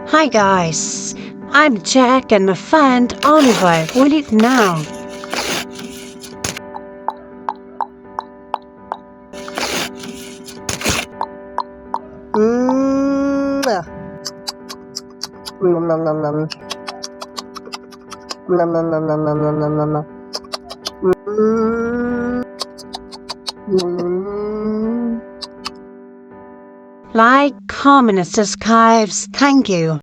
Hi guys, I'm Jack and my friend Oliver will eat now. Nom nom nom nom. Nom nom nom nom nom nom nom nom. Like, comment, and subscribe. Thank you.